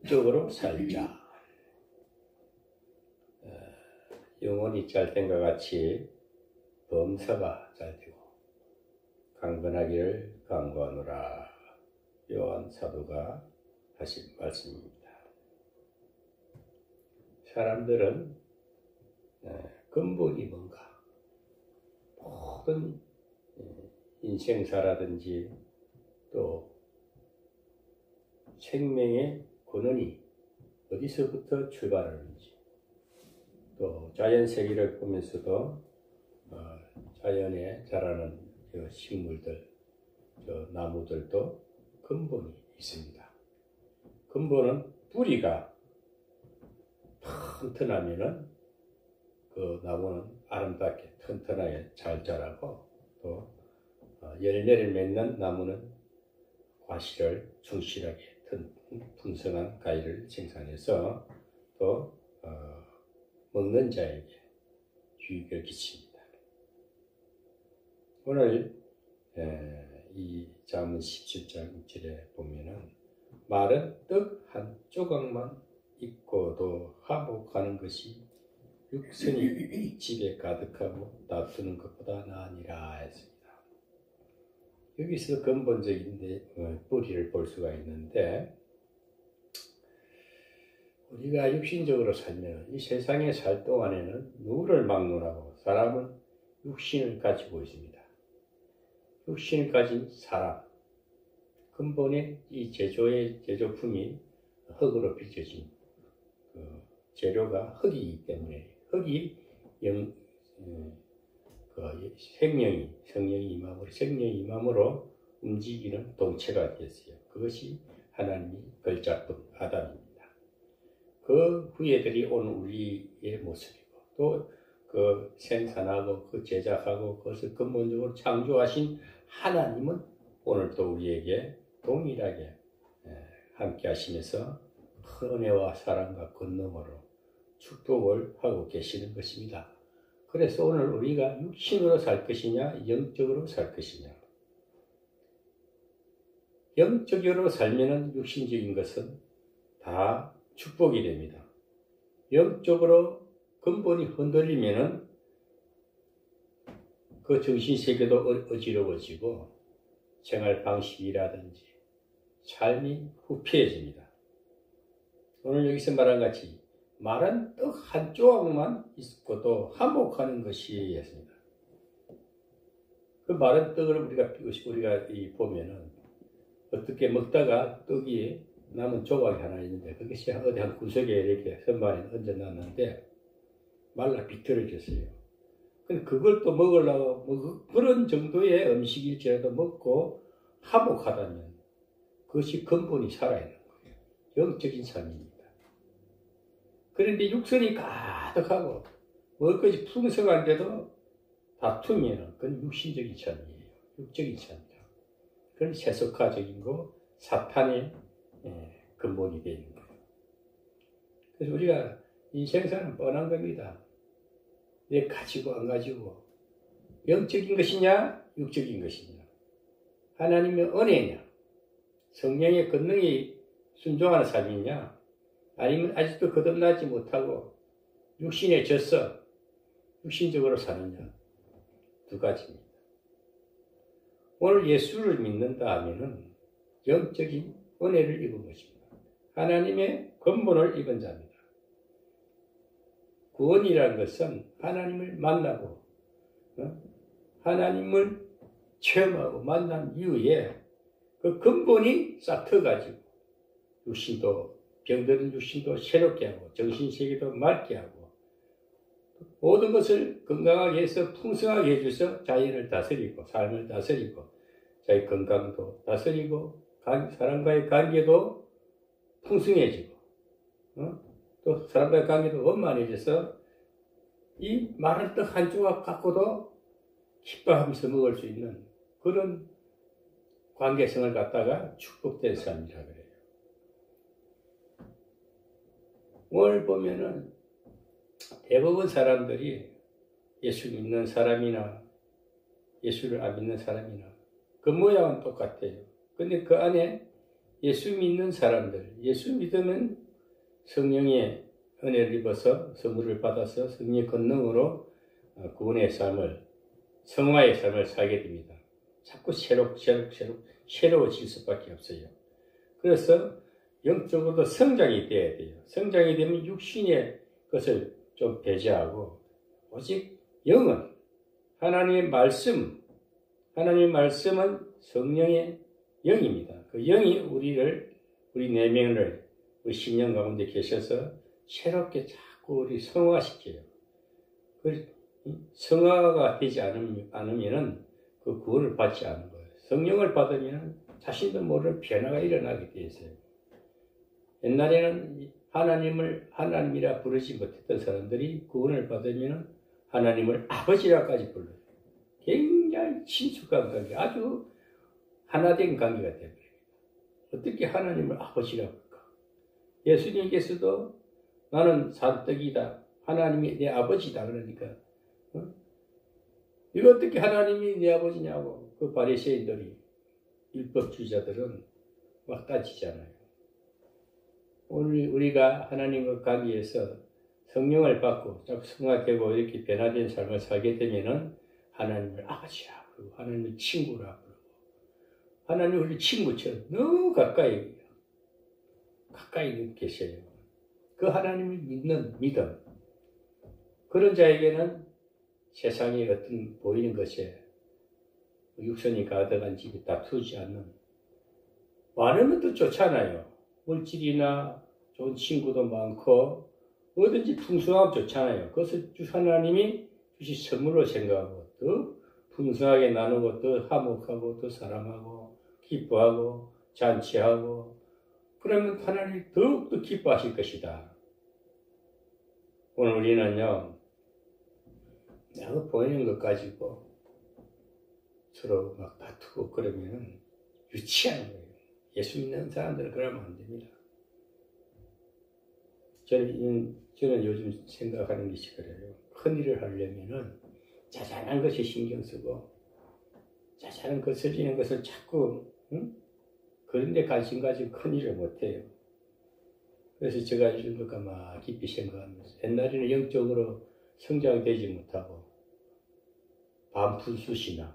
영적으로 살자. 영혼이 짤된 것 같이 범사가 짤되고 강건하기를 강구하노라. 요한 사도가 하신 말씀입니다. 사람들은 근본이 뭔가, 모든 인생사라든지 또 생명의 근원이 어디서부터 출발하는지, 또 자연세계를 보면서도 자연에 자라는 식물들, 나무들도 근본이 있습니다. 근본은 뿌리가 튼튼하면은 그 나무는 아름답게 튼튼하게 잘 자라고, 또 열매를 맺는 나무는 과실을 충실하게 풍성한 과일을 생산해서 또 먹는 자에게 유익을 끼칩니다. 오늘 이 잠언 17장 6절에 보면은 말은 떡 한 조각만 있고도 화목하는 것이 육선이 집에 가득하고 다투는 것보다 나으니라 했습니다. 여기서 근본적인 뿌리를 볼 수가 있는데, 우리가 육신적으로 살면 이 세상에 살 동안에는 누구를 막론하고 사람은 육신을 가지고 있습니다. 육신을 가진 사람, 근본에 이 제조품이 흙으로 빚어진 재료가 흙이기 때문에 흙이 성령이 임함으로 움직이는 동체가 되었어요. 그것이 하나님이 걸작품 아담입니다. 그 후예들이 온 우리의 모습이고, 또 그 생산하고 그 제작하고 그것을 근본적으로 창조하신 하나님은 오늘도 우리에게 동일하게 함께 하시면서 큰 은혜와 사랑과 권능으로 축복을 하고 계시는 것입니다. 그래서 오늘 우리가 육신으로 살 것이냐 영적으로 살 것이냐, 영적으로 살면은 육신적인 것은 다 축복이 됩니다. 영적으로 근본이 흔들리면은 그 정신세계도 어지러워지고 생활 방식이라든지 삶이 후피해집니다. 오늘 여기서 말한 같이 말은 떡 한 조각만 있고도 화목하는 것이 했습니다. 그 마른 떡을 우리가 보면은 어떻게 먹다가 떡이 남은 조각이 하나 있는데 그것이 어디 한 구석에 이렇게 선반에 얹어놨는데 말라 비틀어졌어요. 근데 그걸 또 먹으려고 그런 정도의 음식일지라도 먹고 화목하다면 그것이 근본이 살아있는 거예요. 영적인 삶입니다. 그런데 육선이 가득하고 먹을 것이 풍성한데도 다투면 그건 육신적인 삶이에요. 육적인 삶이죠. 그건 세속화적인 거, 사탄의 근본이 되어 있는 거예요. 그래서 우리가 인생사는 뻔한 겁니다. 내 가지고 안 가지고 영적인 것이냐 육적인 것이냐, 하나님의 은혜냐, 성령의 권능이 순종하는 삶이냐, 아니면 아직도 거듭나지 못하고 육신에 젖어 육신적으로 사느냐, 두 가지입니다. 오늘 예수를 믿는다 하면은 영적인 은혜를 입은 것입니다. 하나님의 근본을 입은 자입니다. 구원이라는 것은 하나님을 만나고 하나님을 체험하고 만난 이후에 그 근본이 싹 트가지고 육신도, 병든 육신도 새롭게 하고 정신세계도 맑게 하고 모든 것을 건강하게 해서 풍성하게 해줘서 자연을 다스리고 삶을 다스리고 자기 건강도 다스리고 사람과의 관계도 풍성해지고 또 사람과의 관계도 원만해져서 이 마른 떡 한 조각 갖고도 기뻐하면서 먹을 수 있는 그런 관계성을 갖다가 축복된 삶이라 그래요. 오늘 보면은 대부분 사람들이 예수 믿는 사람이나 예수를 안 믿는 사람이나 그 모양은 똑같아요. 근데 그 안에 예수 믿는 사람들, 예수 믿으면 성령의 은혜를 입어서 선물을 받아서 성령의 권능으로 구원의 삶을, 성화의 삶을 살게 됩니다. 자꾸 새로워질 수밖에 없어요. 그래서 영적으로도 성장이 돼야 돼요. 성장이 되면 육신의 것을 좀 배제하고 오직 영은 하나님의 말씀은 성령의 영입니다. 그 영이 우리 내면을 우리 심령 가운데 계셔서 새롭게 자꾸 우리 성화시켜요. 성화가 되지 않으면은 그 구원을 받지 않은 거예요. 성령을 받으면 자신도 모르는 변화가 일어나게 되어 있어요. 옛날에는 하나님이라 부르지 못했던 사람들이 구원을 받으면 하나님을 아버지라까지 불러요. 굉장히 친숙한 관계, 아주 하나된 관계가 되어버립니다. 어떻게 하나님을 아버지라고 할까? 예수님께서도 나는 산떡이다, 하나님이 내 아버지다 그러니까 이거 어떻게 하나님이 내 아버지냐고 그 바리새인들이, 율법주의자들은 막 따지잖아요. 우리가 하나님과 관계에서 성령을 받고 성화되고 이렇게 변화된 삶을 살게 되면은 하나님을 아버지라 그러고 하나님을 친구라 그러고 하나님 우리 친구처럼 너무 가까이 계셔요. 그 하나님을 믿는 믿음, 그런 자에게는 세상에 어떤 보이는 것에 육선이 가득한 집이 다투지 않는, 많으면 또 좋잖아요. 물질이나 좋은 친구도 많고 뭐든지 풍성하면 좋잖아요. 그것을 하나님이 주신 선물로 생각하고 더 풍성하게 나누고 더 화목하고 더 사랑하고 기뻐하고 잔치하고 그러면 하나님이 더욱더 기뻐하실 것이다. 오늘 우리는요, 내가 보이는 것 가지고 서로 막 다투고 그러면 유치한 거예요. 예수 믿는 사람들은 그러면 안 됩니다. 저는 요즘 생각하는 것이 그래요. 큰 일을 하려면은 자잘한 것에 신경 쓰고 자잘한 거슬리는 것을 자꾸 그런 데 관심 가지고 큰 일을 못해요. 그래서 제가 이런 것과 막 깊이 생각하면서 옛날에는 영적으로 성장되지 못하고 반푼수 신앙,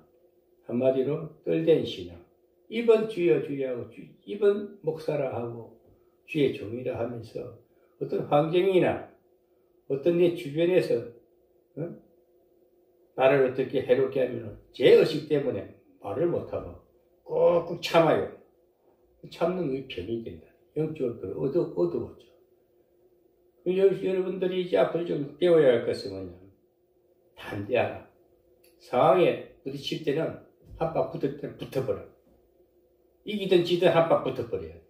한마디로 뜰된 신앙, 이번 주여 주여하고 이번 목사라 하고 주의 종이라 하면서 어떤 환경이나 어떤 내 주변에서 나를 어떻게 해롭게 하면 제 의식 때문에 말을 못하고 꾹꾹 참아요. 참는 게 병이 된다. 영적으로 어두워져. 여러분들이 이제 앞으로 좀 배워야 할 것은 뭐냐, 담대하라. 상황에 부딪힐 때는 한 박 붙을 때는 붙어버려. 이기든 지든 한 박 붙어버려야 돼.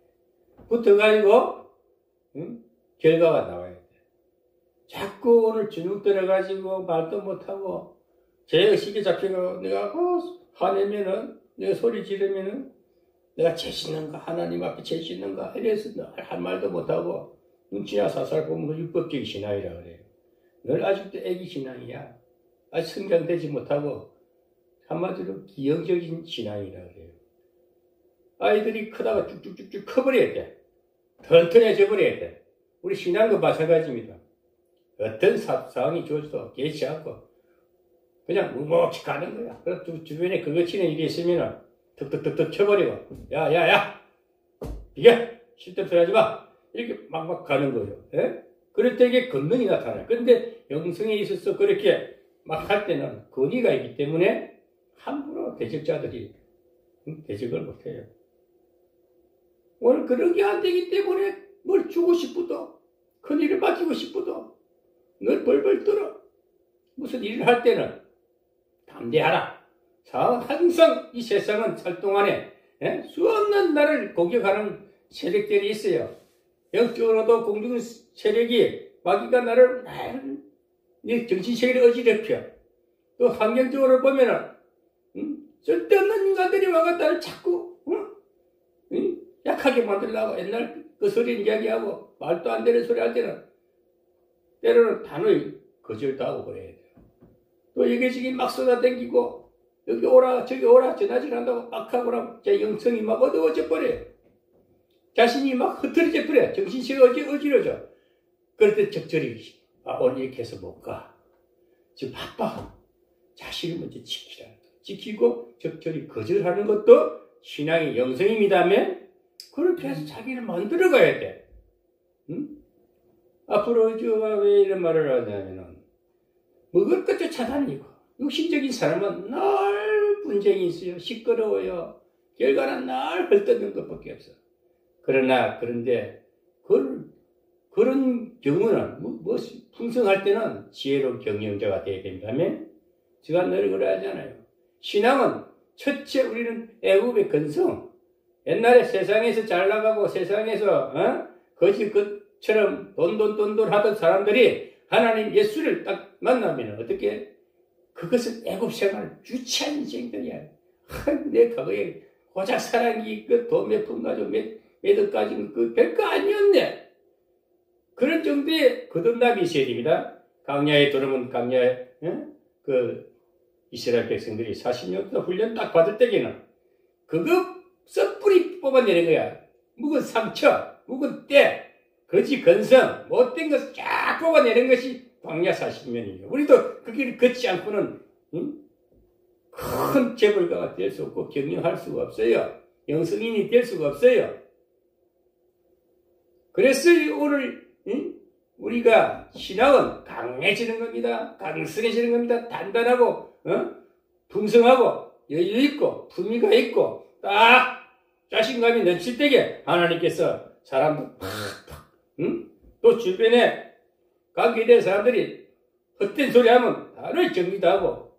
붙어가지고 결과가 나와야 돼. 자꾸 오늘 주눅 들어가지고 말도 못하고 제 의식에 잡혀가 내가 화내면은, 내가 소리 지르면은 내가 죄짓는가, 하나님 앞에 죄짓는가 이래서 할 말도 못하고 눈치나 사살 보면 율법적인 신앙이라 그래요. 늘 아직도 애기 신앙이야. 아직 성장되지 못하고 한마디로 기형적인 신앙이라 그래요. 아이들이 크다가 쭉쭉쭉쭉 커버려야 돼. 튼튼해져 버려야 돼. 우리 신앙도 마찬가지입니다. 어떤 상황이 주어져도 개의치 않고 그냥 묵묵히 가는 거야. 그래서 주변에 그거 치는 일이 있으면 툭툭툭툭 쳐버리고 야야야 비켜 실수 하지 마 이렇게 막막 가는 거죠. 예? 그럴 때 이게 권능이 나타나요. 그런데 영성에 있어서 그렇게 막 할 때는 권위가 있기 때문에 함부로 대적자들이 대적을 못해요. 오늘 그런 게 안 되기 때문에 뭘 주고 싶어도 큰 일을 맡기고 싶어도 늘 벌벌 떨어. 무슨 일을 할 때는 담대하라. 항상 이 세상은 살 동안에 수없는 나를 공격하는 세력들이 있어요. 영적으로도 공중 세력이 마귀가 나를 네 정신세계를 어지럽혀. 또 환경적으로 보면은 쓸데없는 인간들이 와가 나를 자꾸 약하게 만들려고 옛날 그 소리 이야기하고 말도 안 되는 소리 할 때는 때로는 단호히 거절도 하고 그래야 돼요. 또 여기저기 막 쏟아다니고 여기 오라 저기 오라 전화질 한다고 막 하고 그러면 제 영성이 막 어두워져 버려요. 자신이 막 흐트러져 버려. 정신세가 어지러져. 그럴 때 적절히, 오늘 이렇게 해서 못 가. 지금 바빠. 자신을 먼저 지키라. 지키고 적절히 거절하는 것도 신앙의 영성입니다면 그렇게 해서 자기를 만들어 가야 돼. 응? 앞으로 왜 이런 말을 하냐면은 먹을 것도 차단이고 육신적인 사람은 늘 분쟁이 있어요. 시끄러워요. 결과는 늘 헐뜯는 것밖에 없어. 그런데 그런 경우는 풍성할 때는 지혜로운 경영자가 되어야 된다면 제가 늘 그래 하잖아요. 신앙은 첫째 우리는 애굽의 근성. 옛날에 세상에서 잘 나가고 세상에서 거지 것처럼 돈돈 하던 사람들이 하나님 예수를 딱 만나면 어떻게 그것은 애굽 생활 유치한 인생들이야. 내 과거에 고작 사랑이 돈 몇 푼 가지고 몇 억 가지고 그 별거 아니었네. 그런 정도의 거듭남이 있어야 됩니다. 강야에 들어오면 강야에 그 이스라엘 백성들이 40년 동안 훈련 딱 받을 때에는 그거 썩뿌리 뽑아내는 거야. 묵은 상처, 묵은 때, 거지 건성, 못된 것을 쫙 뽑아내는 것이 광야 40년이에요. 우리도 그 길을 걷지 않고는 큰 재벌가가 될 수 없고 경영할 수가 없어요. 영성인이 될 수가 없어요. 그래서 오늘 우리가 신앙은 강해지는 겁니다. 강성해지는 겁니다. 단단하고 풍성하고 여유있고 품위가 있고 딱 자신감이 넘칠 때에 하나님께서 사람들 또 주변에 관계된 사람들이 헛된 소리 하면 바로 정리도 하고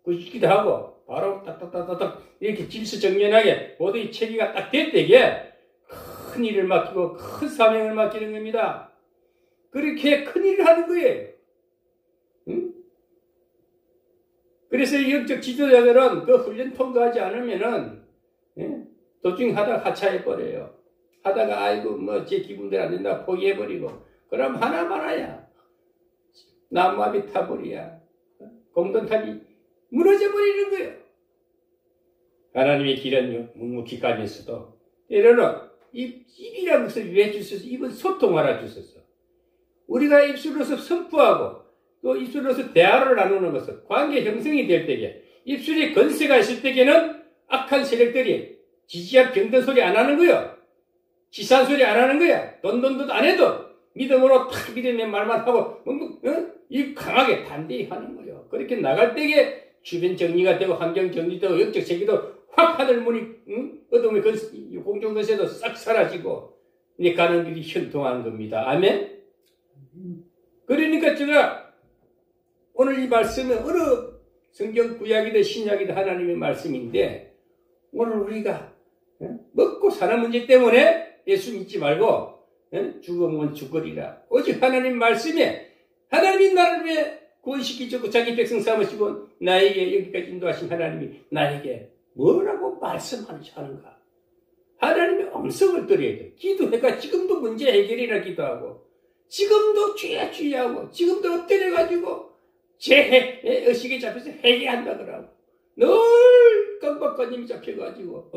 꾸짖기도 하고 바로 딱딱딱딱 이렇게 질서정연하게 모두의 체계가 딱 될 때에 큰 일을 맡기고 큰 사명을 맡기는 겁니다. 그렇게 큰 일을 하는 거예요. 그래서 영적 지도자들은 그 훈련 통과하지 않으면은 도중 하다가 하차해버려요. 하다가 아이고 제 기분대로 안 된다 포기해버리고 그럼 하나만아야 나무압이 타버리야 공동탑이 무너져버리는 거예요. 하나님의 길은 묵묵히 가면서도 때로는 입이라는 것을 왜 주셔서 입은 소통하라 주셔서 우리가 입술로서 선포하고 또 입술로서 대화를 나누는 것은 관계 형성이 될 때에 입술이 건세가 있을 때에는 악한 세력들이 지지한 병든 소리 안 하는 거야. 치사한 소리 안 하는 거야. 돈돈도 안 해도 믿음으로 탁 믿음의 말만 하고 이 강하게 반대히 하는 거예요. 그렇게 나갈 때에 주변 정리가 되고 환경 정리되고 영적 세계도 확 하늘문이 어둠의 공중건세도 싹 사라지고 이제 가는 길이 현통하는 겁니다. 아멘. 그러니까 제가 오늘 이 말씀은 어느 성경 구약이든 신약이든 하나님의 말씀인데 오늘 우리가 먹고 사는 문제 때문에 예수 믿지 말고 죽으면 죽으리라. 오직 하나님 말씀에 하나님이 나를 위해 구원시키시고 자기 백성 삼으시고 나에게 여기까지 인도하신 하나님이 나에게 뭐라고 말씀하는가. 하나님의 음성을 들어야 돼. 기도해가 지금도 문제 해결이라 기도하고 지금도 죄 주의하고 지금도 엎드려가지고 제 의식에 잡혀서 회개한다 그러고 늘 깜박관님이 잡혀가지고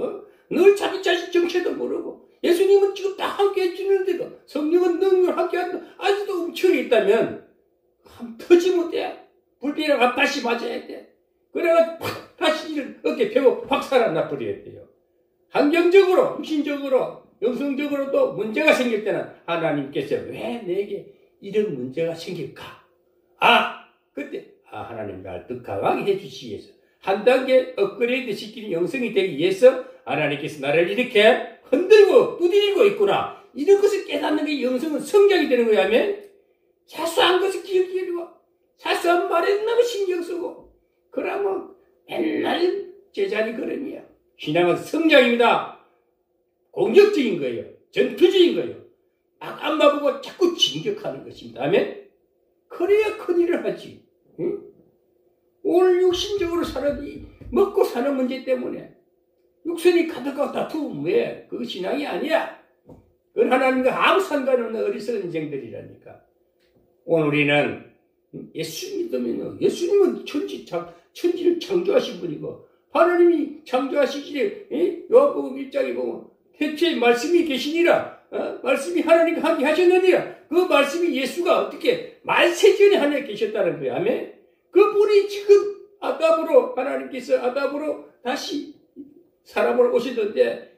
늘 자기 자신 정체도 모르고 예수님은 지금 다 함께 해주는데도 성령은 능력을 함께 한다. 아직도 움츠려 있다면 터지 못해. 불빛이랑 다시 맞아야 돼. 그래가 다시 이를 어깨 펴고 확 살아나 버려야 돼요. 환경적으로, 육신적으로, 영성적으로도 문제가 생길 때는 하나님께서 왜 내게 이런 문제가 생길까? 그때 하나님 날 더 강하게 해주시기 위해서 한 단계 업그레이드 시키는 영성이 되기 위해서 하나님께서 나를 이렇게 흔들고 두드리고 있구나. 이런 것을 깨닫는 게 영성은 성장이 되는 거야. 아멘? 사소한 것을 기억하고 사소한 말에 너무 신경 쓰고 그러면 맨날 제자리 걸음이야. 신앙은 성장입니다. 공격적인 거예요. 전투적인 거예요. 악마 보고 자꾸 진격하는 것입니다. 아멘? 그래야 큰일을 하지. 응? 오늘 육신적으로 먹고 사는 문제 때문에 육선이 가득하고 다투면 왜? 그거 신앙이 아니야. 그건 하나님과 아무 상관없는 어리석은 인생들이라니까. 오늘 우리는 예수 믿으면 예수님은 천지를 창조하신 분이고 하나님이 창조하시기에 요한복음 1장에 보면 태초에 말씀이 계시니라. 말씀이 하나님과 함께 하셨느니라. 그 말씀이 예수가 어떻게 만세전에 하나님에 계셨다는 거예요. 아멘. 그분이 지금 아담으로 하나님께서 아담으로 다시 사람으로 오시던데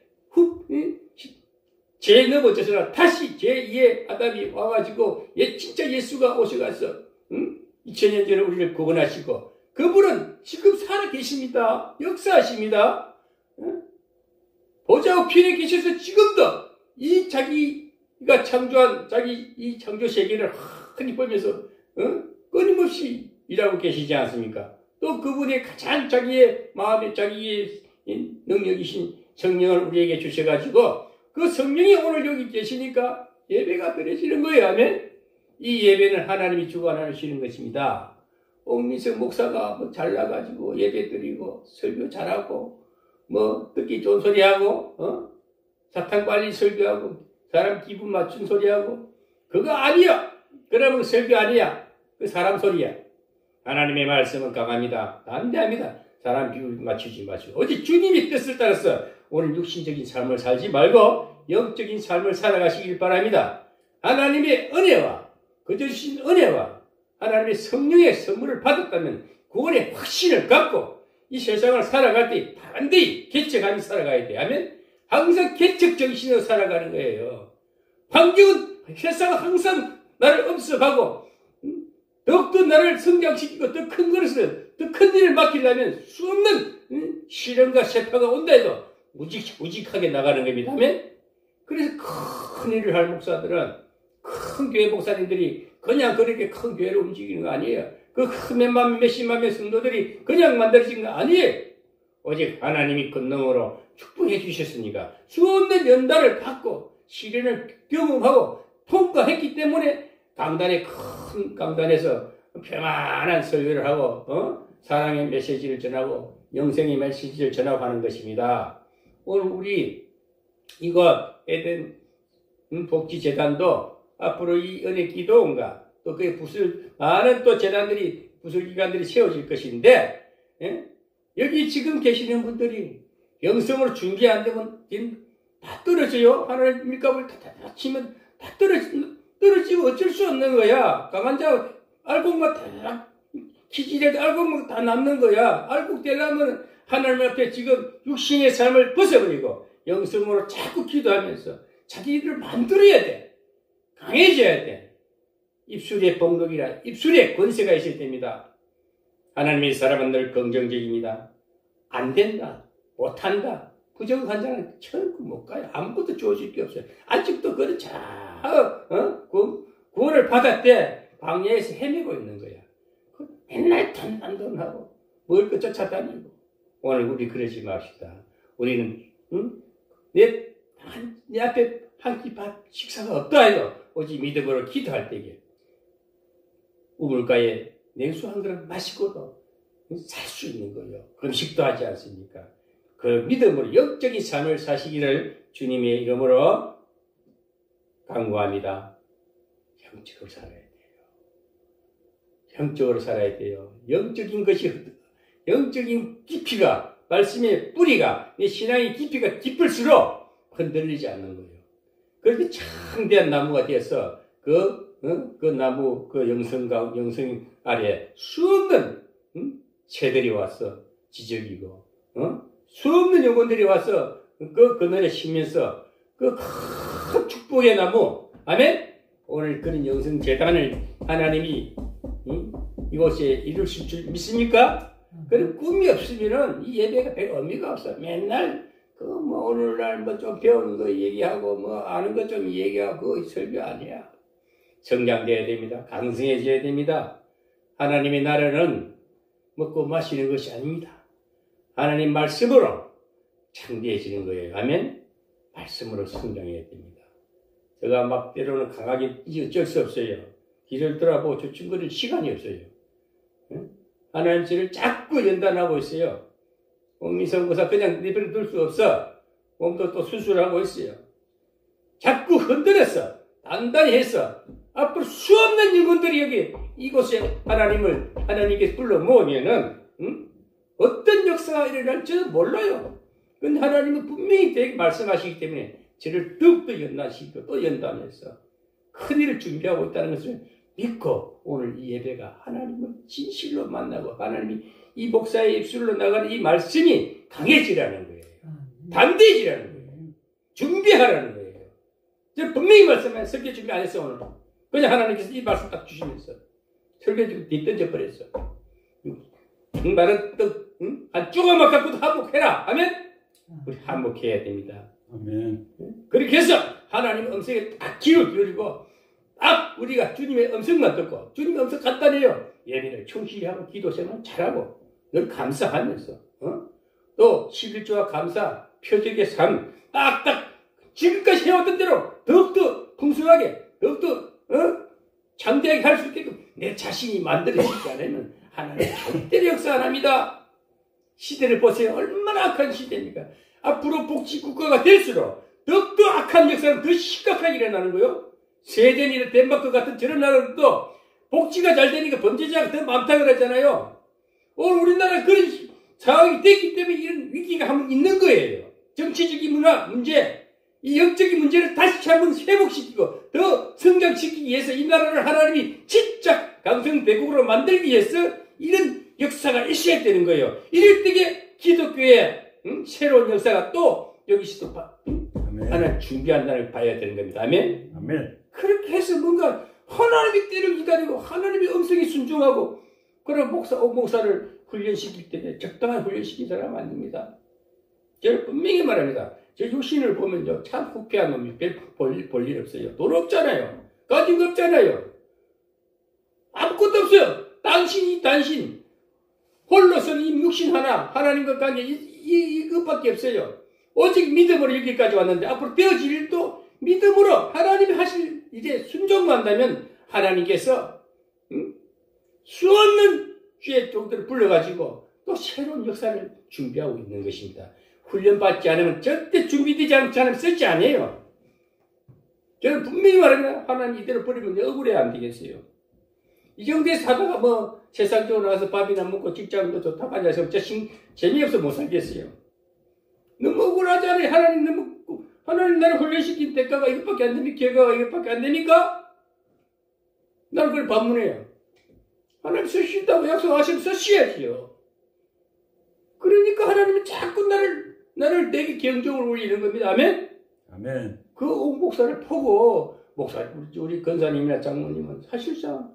죄에 넘어져서 다시 제2의 아담이 와가지고 진짜 예수가 오셔가서 2000년 전에 우리를 구원하시고 그분은 지금 살아계십니다. 역사하십니다. 보좌 우편에 계셔서 지금도 이 자기가 창조한 자기 이 창조 세계를 흔히 보면서 끊임없이 일하고 계시지 않습니까? 또 그분의 가장 자기의 마음에 자기의 능력이신 성령을 우리에게 주셔가지고 그 성령이 오늘 여기 계시니까 예배가 드려지는 거예요. 아멘. 이 예배는 하나님이 주관하시는 것입니다. 옥민석 목사가 뭐 잘나가지고 예배 드리고 설교 잘하고 뭐 듣기 좋은 소리하고 사탕 빨리 설교하고 사람 기분 맞춘 소리하고 그거 아니야. 그러면 설교 아니야. 그 사람 소리야. 하나님의 말씀은 강합니다. 담대합니다. 사람 비율 맞추지 마시고 어제 주님의 뜻을 따라서 오늘 육신적인 삶을 살지 말고 영적인 삶을 살아가시길 바랍니다. 하나님의 은혜와 그저 주신 은혜와 하나님의 성령의 선물을 받았다면 구원의 확신을 갖고 이 세상을 살아갈 때 반드시 개척하며 살아가야 돼. 아멘. 항상 개척 정신으로 살아가는 거예요. 환경은 세상은 항상 나를 엄습하고 더욱더 나를 성장시키고 더 큰 그릇을 더 큰 일을 맡기려면 수없는 시련과 세파가 온다 해도 우직하게 나가는 겁니다. 아멘. 그래서 큰 일을 할 목사들은 큰 교회 목사님들이 그냥 그렇게 큰 교회를 움직이는 거 아니에요. 그 몇십만 명 성도들이 그냥 만들어진 거 아니에요. 오직 하나님이 권능으로 축복해 주셨으니까 수없는 연단을 받고 시련을 경험하고 통과했기 때문에 큰 강단에서 평안한 설교를 하고 사랑의 메시지를 전하고 영생의 메시지를 전하고 하는 것입니다. 오늘 우리 이거 에덴 복지재단도 앞으로 이 은혜 기도원과 또 그 많은 또 재단들이 부설기관들이 세워질 것인데 여기 지금 계시는 분들이 영성으로 준비 안 되면 다 떨어져요. 하나님 밀가루를 다 치면 다 떨어지고 어쩔 수 없는 거야. 강한 자 알곡만 다 기질에도 알곡만 다 남는 거야. 알곡 되려면 하나님 앞에 지금 육신의 삶을 벗어버리고 영성으로 자꾸 기도하면서 자기를 만들어야 돼. 강해져야 돼. 입술의 번극이라 입술에 권세가 있을 때입니다. 하나님의 사람은 늘 긍정적입니다. 안 된다. 못한다. 부정한 자는 결코 못 가요. 아무것도 주어질 게 없어요. 아직도 그런 구원을 받았대 광야에서 헤매고 있는 거야. 맨날 돈하고 먹을 것 쫓아다니고. 오늘 우리 그러지 맙시다. 우리는 내 앞에 한 끼 밥 식사가 없다 해도 오직 믿음으로 기도할 때에 우물가에 냉수 한 그릇 마시고도 살 수 있는 거예요. 금식도 하지 않습니까? 그 믿음으로 영적인 삶을 사시기를 주님의 이름으로 강구합니다. 영적으로 살아야 돼요. 영적으로 살아야 돼요. 영적인 깊이가, 말씀의 뿌리가, 내 신앙의 깊이가 깊을수록 흔들리지 않는 거예요. 그렇게 창대한 나무가 되어서 그 나무, 그 영성 아래 수없는 새들이 와서 지저귀고, 수없는 영혼들이 와서 그 그늘에 쉬면서 그 큰 축복의 나무, 아멘? 오늘 그런 영성재단을 하나님이 이곳에 이루실 줄 믿습니까? 그런 꿈이 없으면은 이 예배가 별 의미가 없어. 맨날 오늘날 좀 배우는 거 얘기하고 아는 거 좀 얘기하고 그거 설교 아니야. 성장돼야 됩니다. 강성해져야 됩니다. 하나님의 나라는 먹고 마시는 것이 아닙니다. 하나님 말씀으로 창대해지는 거예요. 아멘? 말씀으로 성장해야 됩니다. 제가 막 때로는 강하게 어쩔 수 없어요. 길을 돌아보고 주춤거릴 시간이 없어요. 하나님 저를 자꾸 연단하고 있어요. 미성고사 그냥 내버려 둘 수 없어. 몸도 또 수술하고 있어요. 자꾸 흔들었어. 단단히 했어. 앞으로 수없는 영혼들이 여기 이곳에 하나님께 불러 모으면은 어떤 역사가 일어날지 몰라요. 근데 하나님은 분명히 되게 말씀하시기 때문에 저를 더욱더 연단시키고 또 연단해서 큰일을 준비하고 있다는 것을 믿고 오늘 이 예배가 하나님을 진실로 만나고 하나님이 이 목사의 입술로 나가는 이 말씀이 강해지라는 거예요. 담대해지라는 거예요. 준비하라는 거예요. 제가 분명히 말씀해 설교 준비 안 했어 오늘. 그냥 하나님께서 이 말씀 딱 주시면서 설교 준비 뒤던져 버렸어. 말은 또 한 조금만 갖고도 한몫해라 하면 우리 한몫해야 됩니다. 아멘. 그렇게 해서 하나님의 음성에 딱 귀를 기울이고 딱 우리가 주님의 음성만 듣고 주님의 음성 간단해요. 예배를 충실히 하고 기도 생활 잘하고 늘 감사하면서 또 11조와 감사 표적의 삶 딱딱 지금까지 해왔던 대로 더욱더 풍성하게 더욱더 장대하게 할 수 있게끔 내 자신이 만들어지지 않으면 하나님 절대로 역사 안 합니다. 시대를 보세요. 얼마나 악한 시대입니까? 앞으로 복지국가가 될수록 더욱더 악한 역사는 더 심각하게 일어나는 거예요. 스웨덴이나 덴마크 같은 저런 나라들도 복지가 잘 되니까 범죄자가 더 많다 그러잖아요. 오늘 우리나라 그런 상황이 됐기 때문에 이런 위기가 한번 있는 거예요. 정치적인 문제, 이 영적인 문제를 다시 한번 회복시키고 더 성장시키기 위해서 이 나라를 하나님이 진짜 강성대국으로 만들기 위해서 이런 역사가 있어야 되는 거예요. 이럴 때에 기독교의 새로운 역사가 또 여기서 하나 준비한다는 걸 봐야 되는 겁니다. 아멘? 아멘. 그렇게 해서 뭔가 하나님의 때를 기다리고 하나님의 음성에 순종하고 그런 목사를 훈련시킬 때에 적당한 훈련시킨 사람 아닙니다. 저는 분명히 말합니다. 저 육신을 보면요. 참 후패한 놈이 볼 일 없어요. 돈 없잖아요. 가진 거 없잖아요. 아무것도 없어요. 당신. 홀로서는 이 육신 하나님과 관계 이것밖에 없어요. 오직 믿음으로 여기까지 왔는데 앞으로 되어질 일도 믿음으로 하나님이 하실 이제 순종만 한다면 하나님께서 수없는 주의 종들을 불러가지고 또 새로운 역사를 준비하고 있는 것입니다. 훈련받지 않으면 절대 준비되지 않은 사람 쓰지 않아요. 저는 분명히 말합니다. 하나님 이대로 버리면 억울해 안 되겠어요. 이 정도에서 하다가 세상적으로 나가서 밥이나 먹고 직장도 좋다고 앉아서 재미없어 못 살겠어요. 너무 억울하잖아요. 하나님 나를 훈련시킨 대가가 이것밖에 안 됩니까? 결과가 이것밖에 안 됩니까? 나는 그걸 반문해요. 하나님 쓰신다고 약속하시면 쓰셔야지요. 그러니까 하나님은 자꾸 나를 내게 경종을 울리는 겁니다. 아멘? 아멘. 그 목사를 보고, 우리 권사님이나 장모님은 사실상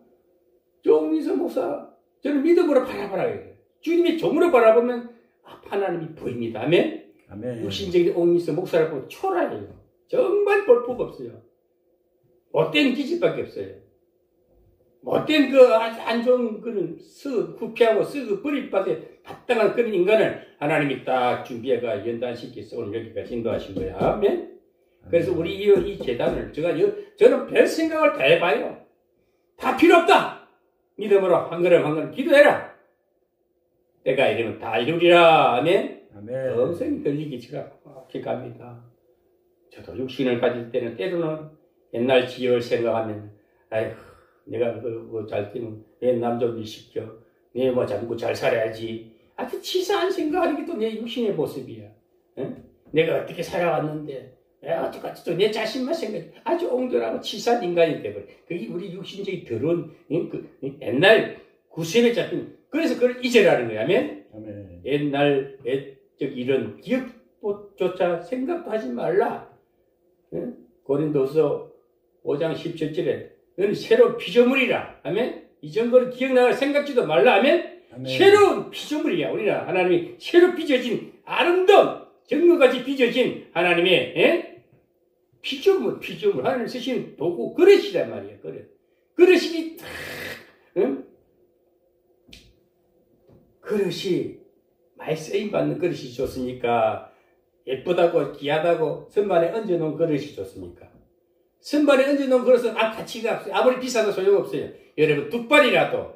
정미서 목사, 저는 믿음으로 바라봐야 돼요. 주님의 종으로 바라보면 하나님이 보입니다. 아멘? 아멘. 육신적인 옥미서 목사를 보고 초라해요. 정말 볼 법 없어요. 못된 기질밖에 없어요. 못된 안 좋은 그런 후피하고 버림받에 합당한 그런 인간을 하나님이 딱 준비해가 연단시켜서 오늘 여기까지 인도하신 거예요. 아멘? 그래서 우리 이 재단을 저는 별 생각을 다 해봐요. 다 필요 없다. 믿음으로 한 걸음 기도해라. 때가 이르면 다 이루리라. 아멘? 아멘. 엄청 걸리기 갑니다. 저도 육신을 가질 때는 때로는 옛날 지역을 생각하면 아휴 내가 잘 되면 내 남자를 시켜 내 자꾸 잘 살아야지. 아주 치사한 생각하는 게 또 내 육신의 모습이야. 응? 내가 어떻게 살아왔는데 어떡하지 또 내 자신만 생각해. 아주 옹졸하고 치사한 인간이 돼버려. 그게 우리 육신적인 더러운 옛날 구습에 잡힌 그래서 그걸 잊으라는 거야. 아멘? 아멘. 옛날 이런 기억조차 생각도 하지 말라. 응? 고린도서 5장 17절에 너는 새로운 피조물이라. 아멘? 이전 거를 기억나갈 생각지도 말라. 아멘? 아멘. 새로운 피조물이야. 우리는 하나님이 새로 빚어진 아름다운 정거같이 빚어진 하나님의 피조물 하나님 쓰신 도구 그릇이란 말이야. 그릇이 응? 그릇이 많이 쓰임받는 그릇이 좋습니까? 예쁘다고 귀하다고 선반에 얹어놓은 그릇이 좋습니까? 선반에 얹어놓은 그릇은 가치가 없어요. 아무리 비싸도 소용없어요. 여러분 뚝발이라도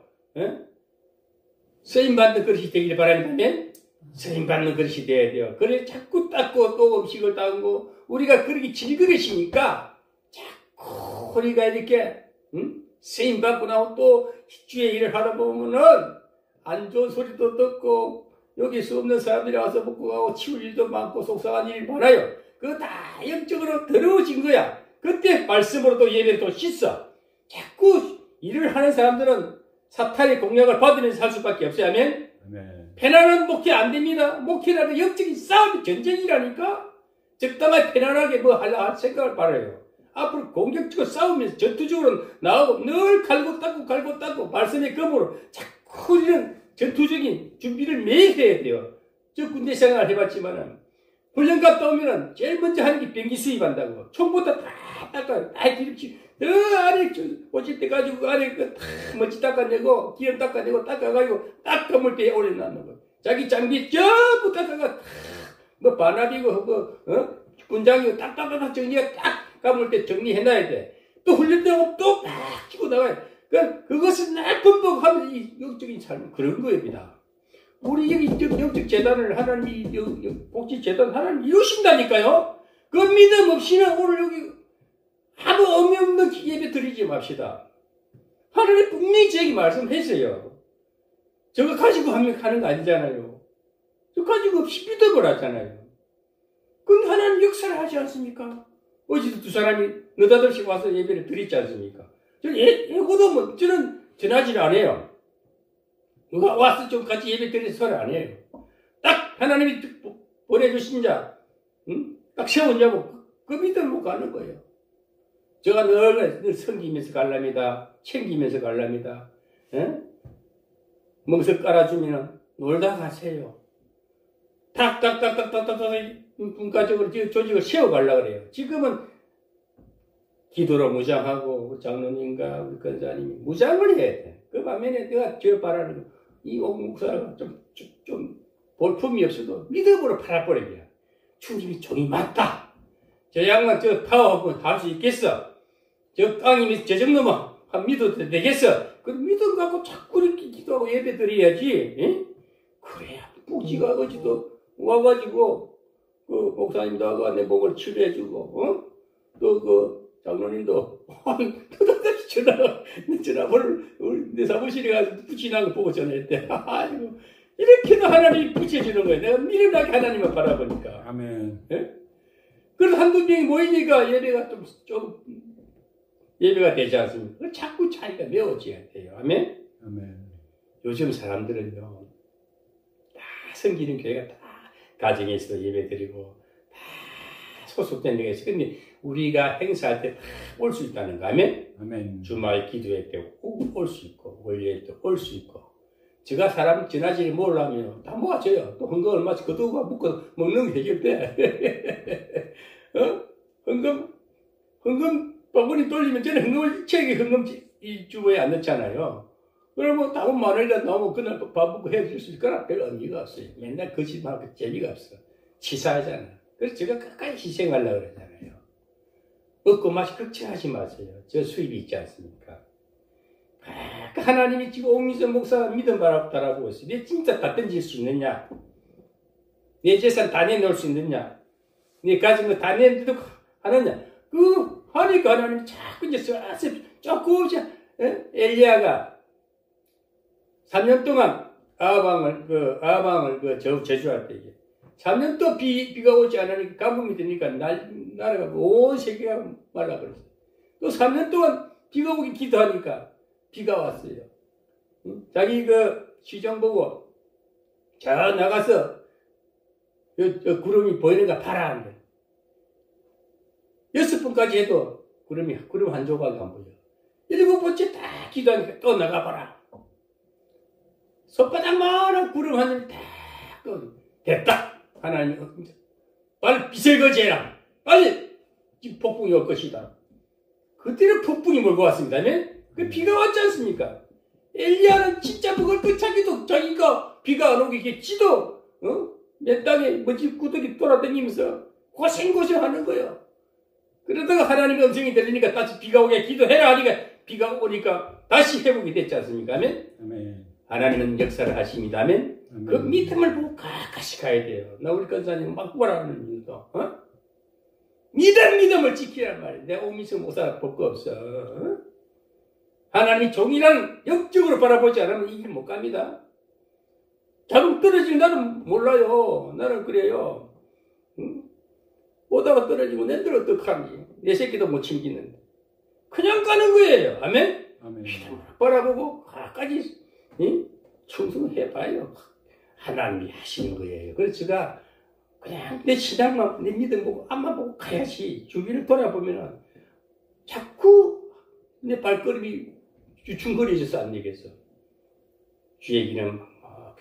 쓰임받는 그릇이 되기를 바라는다면 쓰임받는 그릇이 돼야 돼요. 그래 자꾸 닦고 또 음식을 담고 우리가 그렇게 질그릇이니까 자꾸 우리가 이렇게 쓰임받고 나고 또 주의 일을 하다 보면은 안 좋은 소리도 듣고 여기 수 없는 사람들이 와서 먹고 가고 치울 일도 많고 속상한 일이 많아요. 그거 다 영적으로 더러워진 거야. 그때 말씀으로도 예배를 또 씻어. 자꾸 일을 하는 사람들은 사탄의 공략을 받으면서 살 수밖에 없어요. 아멘? 편안한 목회 안 됩니다. 목회라는 영적인 싸움이 전쟁이라니까. 적당하게 편안하게 뭐 할 생각을 바라요. 앞으로 공격적으로 싸우면서 전투적으로 나오고 늘 갈고 닦고 말씀의 검으로 자꾸 우리는 전투적인 준비를 매일 해야 돼요. 저 군대 생활 해봤지만은 훈련 갔다 오면은 제일 먼저 하는 게 병기 수입한다고. 총부터 다 닦아요. 다 기름치. 안에 오실 때 가지고 안에 다 먼지 닦아내고 기름 닦아내고 닦아가지고 딱 건물 배에 올려놓는 거. 자기 장비 전부 닦아가 뭐 반합이고 군장이고 딱딱딱 정리가 딱 감을 때 정리해놔야 돼. 또 훈련 때 하고 또 막 치고 나가요. 그것을 날 번복하면 이 영적인 삶은 그런 거입니다. 우리 여기 영적 재단을 하나님이 복지 재단 하나님 이루신다니까요. 그 믿음 없이는 오늘 여기 아무 의미 없는 예배 드리지 맙시다. 하나님 분명히 저에게 말씀했어요. 저거 가지고 하는 거 아니잖아요. 저거 가지고 없이 믿어버렸잖아요. 그럼 하나님 역사를 하지 않습니까? 어제도 두 사람이 너다들씩 와서 예배를 드리지 않습니까? 저는 예고도 뭐, 저는 전하지를 안 해요. 누가 와서 좀 같이 예배 드려서 설 안 해요. 딱 하나님이 보내주신 자, 딱 세웠냐고, 그 믿음으로 가는 거예요. 제가 늘 섬기면서 갈랍니다. 챙기면서 갈랍니다. 멍석 깔아주면 놀다 가세요. 탁탁탁탁탁탁탁 분과적으로 조직을 세워가려고 그래요. 지금은 기도로 무장하고 장로님과 우리 권사님이 무장을 해야 돼. 그 반면에 내가 저 바라는 이 옥목사가 좀 볼품이 없어도 믿음으로 팔아버리게. 주님이 종이 맞다. 저 양반 저 파워하고 할 수 있겠어. 저 땅이 저 정도만 믿어도 되겠어. 그 믿음 갖고 자꾸 이렇게 기도하고 예배 드려야지. 에? 그래야 복지가 어지도 와가지고 그 목사님도 하고 내 목을 치료해주고 또 그 장로님도 또다시 전화번호를 내 사무실에 가서 붙이나고 보고 전화했대. 아이고 이렇게도 하나님이 붙여주는 거예요. 내가 미련하게 하나님을 바라보니까. 아멘. 예? 그래서 한두 명이 모이니까 예배가 좀 예배가 되지 않습니까? 자꾸 차이가 메워져야 돼요. 아멘? 아멘. 요즘 사람들은요, 다 섬기는 교회가 다 가정에서 예배 드리고, 다 소속된 데가 있어요. 근데 우리가 행사할 때 다 올 수 있다는 거. 아멘? 아멘. 주말 기도회 때 꼭 올 수 있고, 월요일 때 올 수 있고. 제가 사람 전화지를 모으려면 다 모아줘요. 또 헌금 얼마씩 거두고 묶어 먹는 게 해결돼. 헌금 바구니 돌리면 저는 헌금을 책에 헌금 주부에 안 넣잖아요. 그러면 다음 만원이라도 나오면 그날 밥 먹고 해줄 수 있거나 별 의미가 없어요. 맨날 거짓말하고 재미가 없어. 치사하잖아. 그래서 제가 끝까지 희생하려고 그러잖아요. 얻고 맛이 걱정하지 마세요. 저 수입이 있지 않습니까? 하나님이 지금 옥민선 목사가 믿음 바라보고 있어요. 내 진짜 다 던질 수 있느냐? 내 재산 다 내놓을 수 있느냐? 내 가진 거 다 내놓도 하느냐? 하니까 하나님이 자꾸 이제 조금씩, 엘리야가 3년 동안 아방을 제주할 때, 3년 또 비가 오지 않으니까 가뭄이 되니까 나라가 온 세계가 말라버렸어요. 또 3년 동안 비가 오기 기도하니까 비가 왔어요. 자기 시정 보고, 저 나가서, 구름이 보이는가 봐라. 하는 거예요. 6번까지 해도 구름 한 조각이 안 보여. 7번째 딱 기도하니까 또 나가봐라. 손바닥만한 구름 하늘 딱 됐다. 하나님, 빨리 빛을 거제해라. 빨리 지금 폭풍이 올 것이다. 그때는 폭풍이 몰고 왔습니다. 그 비가 왔지 않습니까? 엘리야는 진짜 그걸 끝차기도 자기가 비가 안 오게 지도 내 땅에 먼지 구덩이 돌아다니면서 고생하는 거예요. 그러다가 하나님의 음성이 들리니까 다시 비가 오게 기도해라 하니까 비가 오니까 다시 회복이 됐지 않습니까? 아멘? 아멘. 하나님은 역사를 하십니다. 아멘? 아멘. 그 믿음을 보고 가까이 가야 돼요. 나 우리 권사님 막 보라는 이유도 믿음을 지키란 말이에요. 내가 오미수 목사 볼 거 없어. 하나님이 종이랑 영적으로 바라보지 않으면 이 길 못 갑니다. 자동 떨어지는 나는 몰라요. 나는 그래요. 응? 오다가 떨어지고 내들 어떡하니? 내 새끼도 못 챙기는데. 그냥 가는 거예요. 아멘? 아멘. 바라보고 가까지 충성해봐요. 하나님이 하시는 거예요. 그래서 제가 그냥 내 신앙만, 내 믿음 보고 앞만 보고 가야지. 주위를 돌아보면은 자꾸 내 발걸음이 유충거려져서 안 되겠어. 주의 길은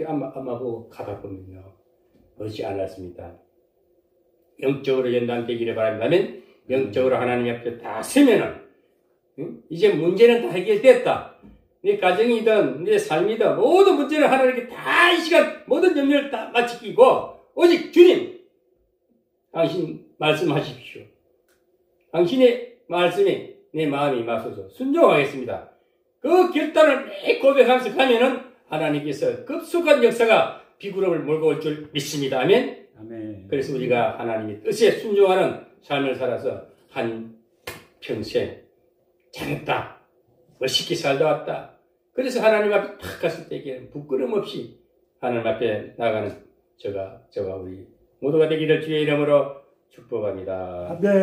앞만 보고 가다 보면요. 그렇지 않았습니다. 영적으로 연단되기를 바랍니다면 영적으로 하나님 앞에 다 서면은 이제 문제는 다 해결됐다. 내 가정이든 내 삶이든 모든 문제를 하나님께 다 이 시간 모든 염려를 다 마치고 오직 주님 당신 말씀하십시오. 당신의 말씀에 내 마음이 맞서서 순종하겠습니다. 그 결단을 매 고백하면서 가면은 하나님께서 급속한 역사가 비구름을 몰고 올 줄 믿습니다. 아멘. 아멘. 그래서 우리가 하나님의 뜻에 순종하는 삶을 살아서 한 평생 잘했다. 멋있게 살다 왔다. 그래서 하나님 앞에 탁 갔을 때에는 부끄럼 없이 하나님 앞에 나가는 저가 우리 모두가 되기를 주의 이름으로 축복합니다. 아멘.